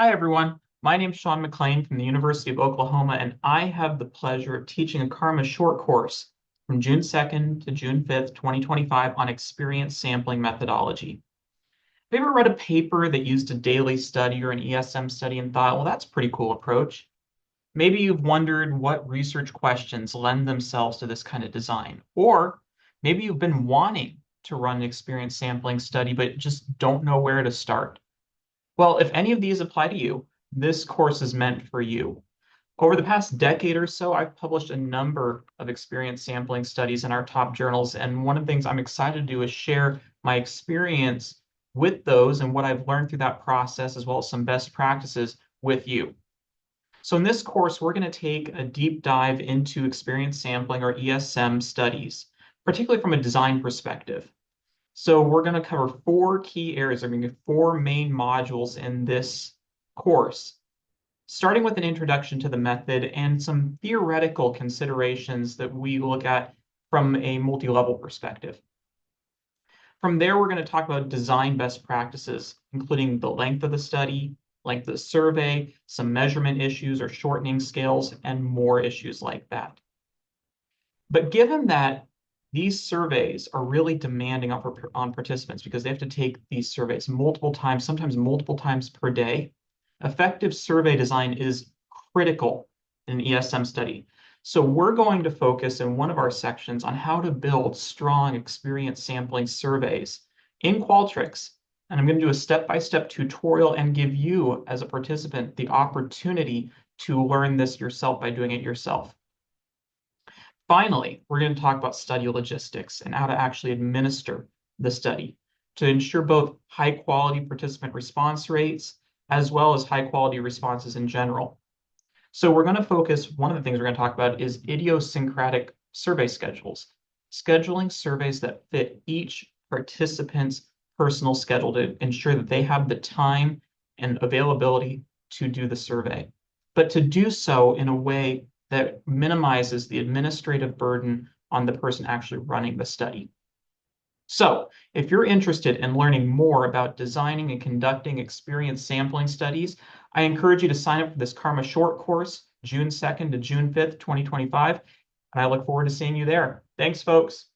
Hi, everyone. My name is Shawn McClean from the University of Oklahoma, and I have the pleasure of teaching a Karma short course from June 2nd to June 5th, 2025 on experience sampling methodology. Have you ever read a paper that used a daily study or an ESM study and thought, well, that's a pretty cool approach? Maybe you've wondered what research questions lend themselves to this kind of design. Or maybe you've been wanting to run an experience sampling study, but just don't know where to start. Well, if any of these apply to you, this course is meant for you. Over the past decade or so, I've published a number of experience sampling studies in our top journals, and one of the things I'm excited to do is share my experience with those and what I've learned through that process, as well as some best practices with you. So in this course, we're going to take a deep dive into experience sampling or ESM studies, particularly from a design perspective. So we're going to cover four key areas. There are going to be four main modules in this course, starting with an introduction to the method and some theoretical considerations that we look at from a multi-level perspective. From there, we're going to talk about design best practices, including the length of the study, length of the survey, some measurement issues or shortening scales, and more issues like that. But given that these surveys are really demanding on participants because they have to take these surveys multiple times, sometimes multiple times per day, effective survey design is critical in an ESM study. So we're going to focus in one of our sections on how to build strong experience sampling surveys in Qualtrics. And I'm going to do a step-by-step tutorial and give you, as a participant, the opportunity to learn this yourself by doing it yourself. Finally, we're going to talk about study logistics and how to actually administer the study to ensure both high-quality participant response rates as well as high-quality responses in general. So we're going to focus, one of the things we're going to talk about is idiosyncratic survey schedules, scheduling surveys that fit each participant's personal schedule to ensure that they have the time and availability to do the survey, but to do so in a way that minimizes the administrative burden on the person actually running the study. So if you're interested in learning more about designing and conducting experience sampling studies, I encourage you to sign up for this Karma short course, June 2nd to June 5th, 2025, and I look forward to seeing you there. Thanks, folks.